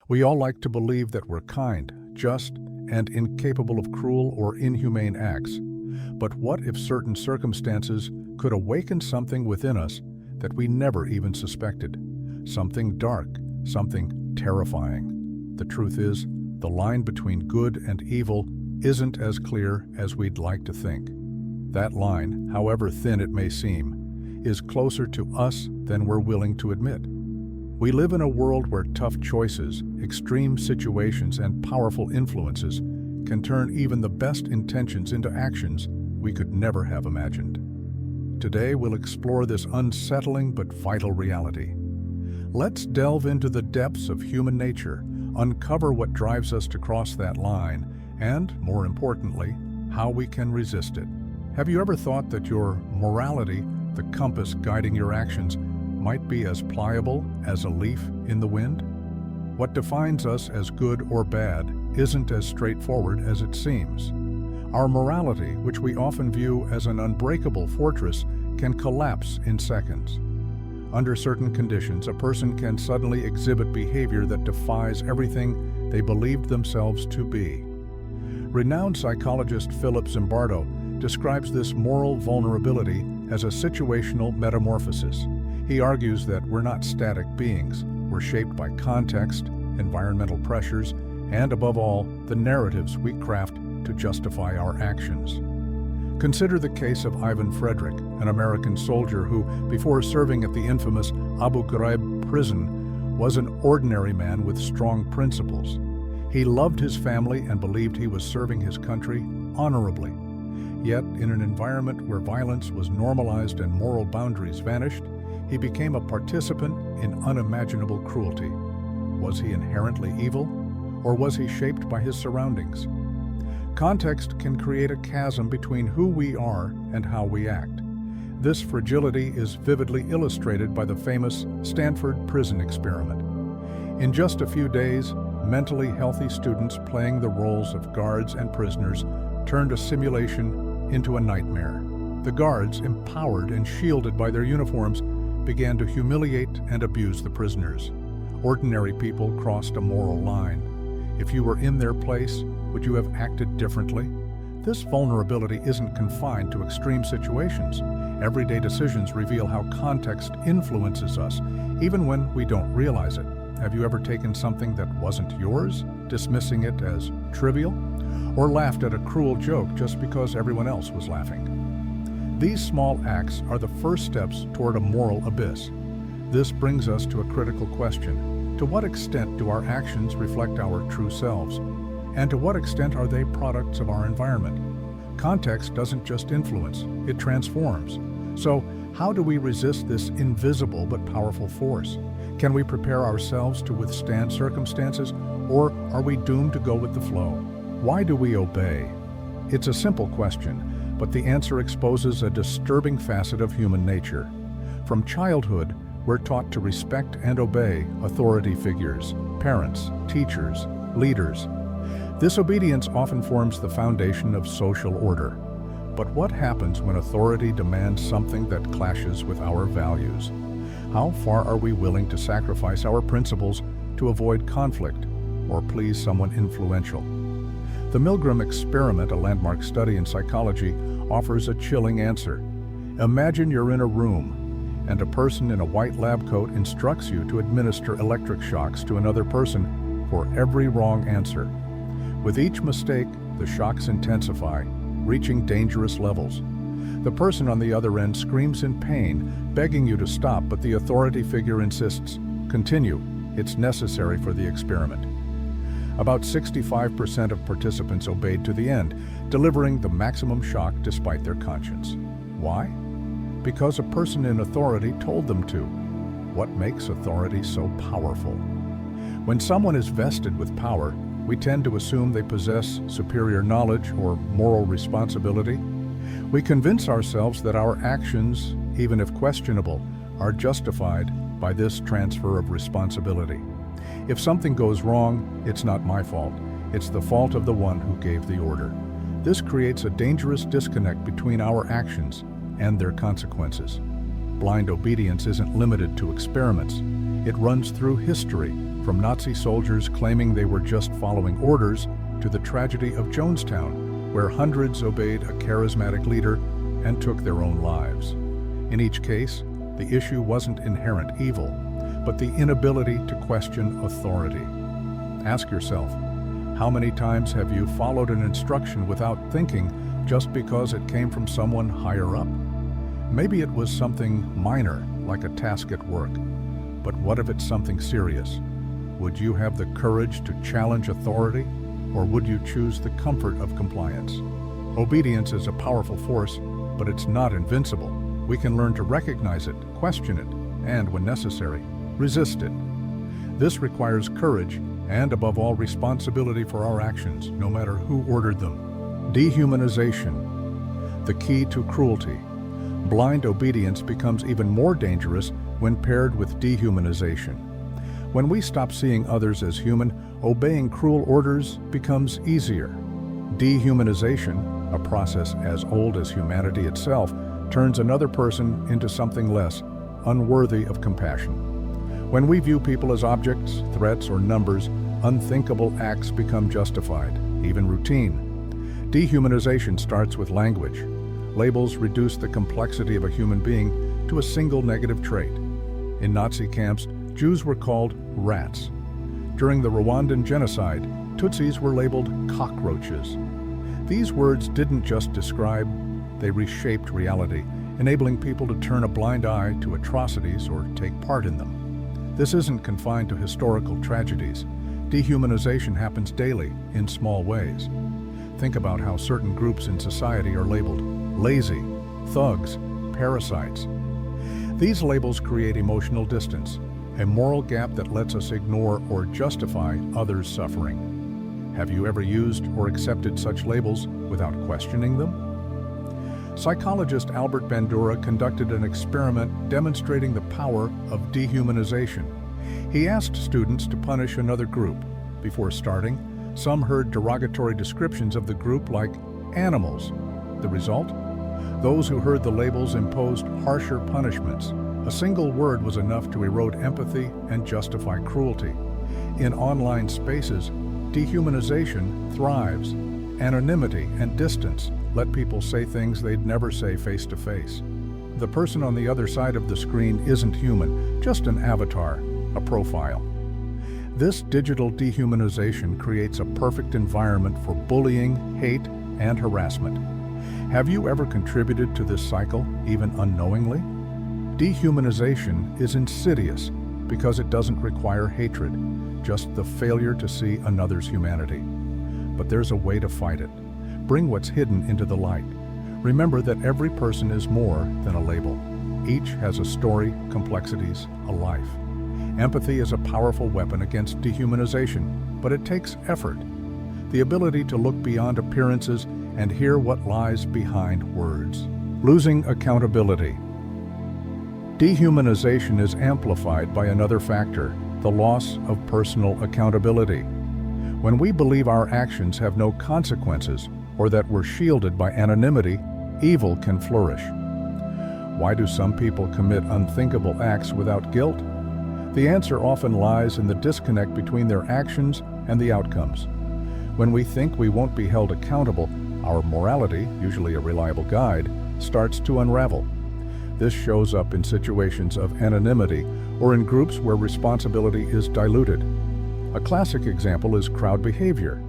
We all like to believe that we're kind, just, and incapable of cruel or inhumane acts. But what if certain circumstances could awaken something within us that we never even suspected? Something dark, something terrifying. The truth is, the line between good and evil isn't as clear as we'd like to think. That line, however thin it may seem, is closer to us than we're willing to admit. We live in a world where tough choices, extreme situations, and powerful influences can turn even the best intentions into actions we could never have imagined. Today, we'll explore this unsettling but vital reality. Let's delve into the depths of human nature, uncover what drives us to cross that line, and, more importantly, how we can resist it. Have you ever thought that your morality, the compass guiding your actions, might be as pliable as a leaf in the wind? What defines us as good or bad isn't as straightforward as it seems. Our morality, which we often view as an unbreakable fortress, can collapse in seconds. Under certain conditions, a person can suddenly exhibit behavior that defies everything they believed themselves to be. Renowned psychologist Philip Zimbardo describes this moral vulnerability as a situational metamorphosis. He argues that we're not static beings. We're shaped by context, environmental pressures, and above all, the narratives we craft to justify our actions. Consider the case of Ivan Frederick, an American soldier who, before serving at the infamous Abu Ghraib prison, was an ordinary man with strong principles. He loved his family and believed he was serving his country honorably. Yet, in an environment where violence was normalized and moral boundaries vanished, he became a participant in unimaginable cruelty. Was he inherently evil, or was he shaped by his surroundings? Context can create a chasm between who we are and how we act. This fragility is vividly illustrated by the famous Stanford prison experiment. In just a few days, mentally healthy students playing the roles of guards and prisoners turned a simulation into a nightmare. The guards, empowered and shielded by their uniforms, began to humiliate and abuse the prisoners. Ordinary people crossed a moral line. If you were in their place, would you have acted differently? This vulnerability isn't confined to extreme situations. Everyday decisions reveal how context influences us, even when we don't realize it. Have you ever taken something that wasn't yours, dismissing it as trivial? Or laughed at a cruel joke just because everyone else was laughing? These small acts are the first steps toward a moral abyss. This brings us to a critical question. To what extent do our actions reflect our true selves? And to what extent are they products of our environment? Context doesn't just influence, it transforms. So, how do we resist this invisible but powerful force? Can we prepare ourselves to withstand circumstances, or are we doomed to go with the flow? Why do we obey? It's a simple question, but the answer exposes a disturbing facet of human nature. From childhood, we're taught to respect and obey authority figures, parents, teachers, leaders. This obedience often forms the foundation of social order. But what happens when authority demands something that clashes with our values? How far are we willing to sacrifice our principles to avoid conflict or please someone influential? The Milgram experiment, a landmark study in psychology, offers a chilling answer. Imagine you're in a room, and a person in a white lab coat instructs you to administer electric shocks to another person for every wrong answer. With each mistake, the shocks intensify, reaching dangerous levels. The person on the other end screams in pain, begging you to stop, but the authority figure insists, "Continue, it's necessary for the experiment." About 65% of participants obeyed to the end, delivering the maximum shock despite their conscience. Why? Because a person in authority told them to. What makes authority so powerful? When someone is vested with power, we tend to assume they possess superior knowledge or moral responsibility. We convince ourselves that our actions, even if questionable, are justified by this transfer of responsibility. If something goes wrong, it's not my fault. It's the fault of the one who gave the order. This creates a dangerous disconnect between our actions and their consequences. Blind obedience isn't limited to experiments. It runs through history, from Nazi soldiers claiming they were just following orders to the tragedy of Jonestown, where hundreds obeyed a charismatic leader and took their own lives. In each case, the issue wasn't inherent evil, but the inability to question authority. Ask yourself, how many times have you followed an instruction without thinking just because it came from someone higher up? Maybe it was something minor, like a task at work. But what if it's something serious? Would you have the courage to challenge authority, or would you choose the comfort of compliance? Obedience is a powerful force, but it's not invincible. We can learn to recognize it, question it, and, when necessary, resist it. This requires courage and, above all, responsibility for our actions, no matter who ordered them. Dehumanization, the key to cruelty. Blind obedience becomes even more dangerous when paired with dehumanization. When we stop seeing others as human, obeying cruel orders becomes easier. Dehumanization, a process as old as humanity itself, turns another person into something less, unworthy of compassion. When we view people as objects, threats, or numbers, unthinkable acts become justified, even routine. Dehumanization starts with language. Labels reduce the complexity of a human being to a single negative trait. In Nazi camps, Jews were called rats. During the Rwandan genocide, Tutsis were labeled cockroaches. These words didn't just describe, they reshaped reality, enabling people to turn a blind eye to atrocities or take part in them. This isn't confined to historical tragedies. Dehumanization happens daily, in small ways. Think about how certain groups in society are labeled lazy, thugs, parasites. These labels create emotional distance, a moral gap that lets us ignore or justify others' suffering. Have you ever used or accepted such labels without questioning them? Psychologist Albert Bandura conducted an experiment demonstrating the power of dehumanization. He asked students to punish another group. Before starting, some heard derogatory descriptions of the group like animals. The result? Those who heard the labels imposed harsher punishments. A single word was enough to erode empathy and justify cruelty. In online spaces, dehumanization thrives. Anonymity and distance let people say things they'd never say face-to-face. The person on the other side of the screen isn't human, just an avatar, a profile. This digital dehumanization creates a perfect environment for bullying, hate, and harassment. Have you ever contributed to this cycle, even unknowingly? Dehumanization is insidious because it doesn't require hatred, just the failure to see another's humanity. But there's a way to fight it. Bring what's hidden into the light. Remember that every person is more than a label. Each has a story, complexities, a life. Empathy is a powerful weapon against dehumanization, but it takes effort. The ability to look beyond appearances and hear what lies behind words. Losing accountability. Dehumanization is amplified by another factor, the loss of personal accountability. When we believe our actions have no consequences, or that we're shielded by anonymity, evil can flourish. Why do some people commit unthinkable acts without guilt? The answer often lies in the disconnect between their actions and the outcomes. When we think we won't be held accountable, our morality, usually a reliable guide, starts to unravel. This shows up in situations of anonymity or in groups where responsibility is diluted. A classic example is crowd behavior.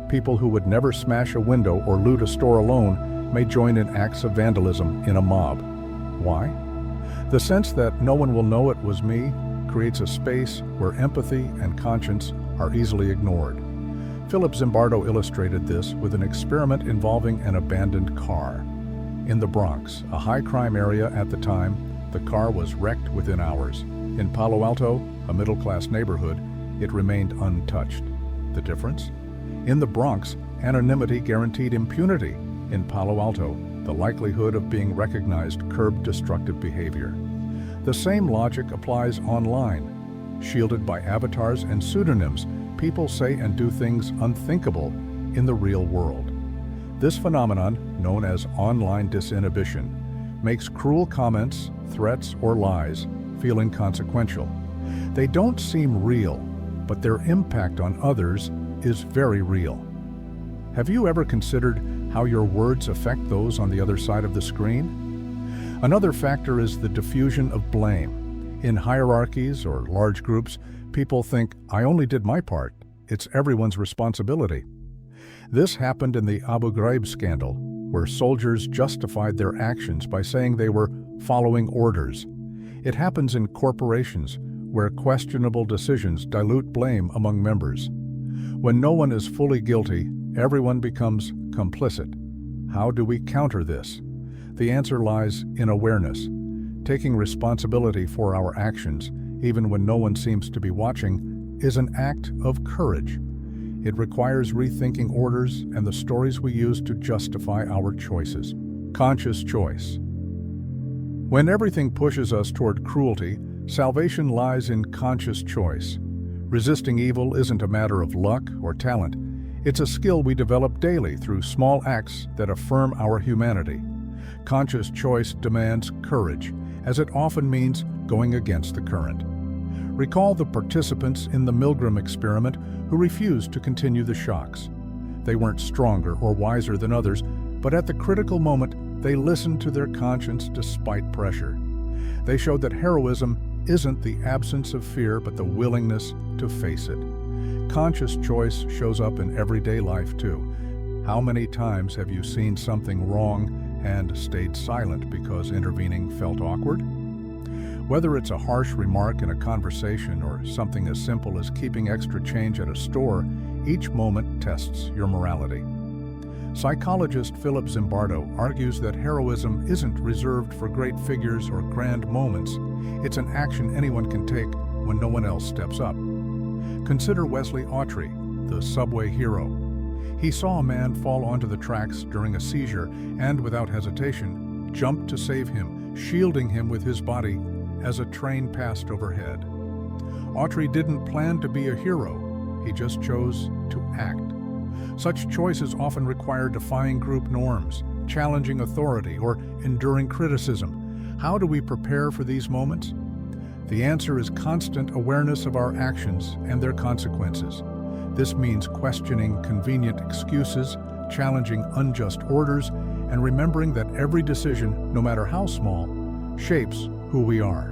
People who would never smash a window or loot a store alone may join in acts of vandalism in a mob. Why? The sense that no one will know it was me creates a space where empathy and conscience are easily ignored. Philip Zimbardo illustrated this with an experiment involving an abandoned car. In the Bronx, a high-crime area at the time, the car was wrecked within hours. In Palo Alto, a middle-class neighborhood, it remained untouched. The difference? In the Bronx, anonymity guaranteed impunity. In Palo Alto, the likelihood of being recognized curbed destructive behavior. The same logic applies online. Shielded by avatars and pseudonyms, people say and do things unthinkable in the real world. This phenomenon, known as online disinhibition, makes cruel comments, threats, or lies feel inconsequential. They don't seem real, but their impact on others is very real. Have you ever considered how your words affect those on the other side of the screen? Another factor is the diffusion of blame. In hierarchies or large groups, people think, "I only did my part. It's everyone's responsibility." This happened in the Abu Ghraib scandal, where soldiers justified their actions by saying they were following orders. It happens in corporations, where questionable decisions dilute blame among members. When no one is fully guilty, everyone becomes complicit. How do we counter this? The answer lies in awareness. Taking responsibility for our actions, even when no one seems to be watching, is an act of courage. It requires rethinking orders and the stories we use to justify our choices. Conscious choice. When everything pushes us toward cruelty, salvation lies in conscious choice. Resisting evil isn't a matter of luck or talent. It's a skill we develop daily through small acts that affirm our humanity. Conscious choice demands courage, as it often means going against the current. Recall the participants in the Milgram experiment who refused to continue the shocks. They weren't stronger or wiser than others, but at the critical moment, they listened to their conscience despite pressure. They showed that heroism isn't the absence of fear, but the willingness to face it. Conscious choice shows up in everyday life too. How many times have you seen something wrong and stayed silent because intervening felt awkward? Whether it's a harsh remark in a conversation or something as simple as keeping extra change at a store, each moment tests your morality. Psychologist Philip Zimbardo argues that heroism isn't reserved for great figures or grand moments. It's an action anyone can take when no one else steps up. Consider Wesley Autry, the subway hero. He saw a man fall onto the tracks during a seizure and, without hesitation, jumped to save him, shielding him with his body as a train passed overhead. Autry didn't plan to be a hero, he just chose to act. Such choices often require defying group norms, challenging authority, or enduring criticism. How do we prepare for these moments? The answer is constant awareness of our actions and their consequences. This means questioning convenient excuses, challenging unjust orders, and remembering that every decision, no matter how small, shapes who we are.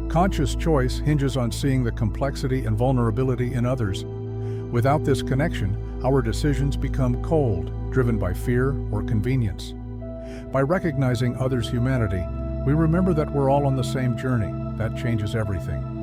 Conscious choice hinges on seeing the complexity and vulnerability in others. Without this connection, our decisions become cold, driven by fear or convenience. By recognizing others' humanity, we remember that we're all on the same journey. That changes everything.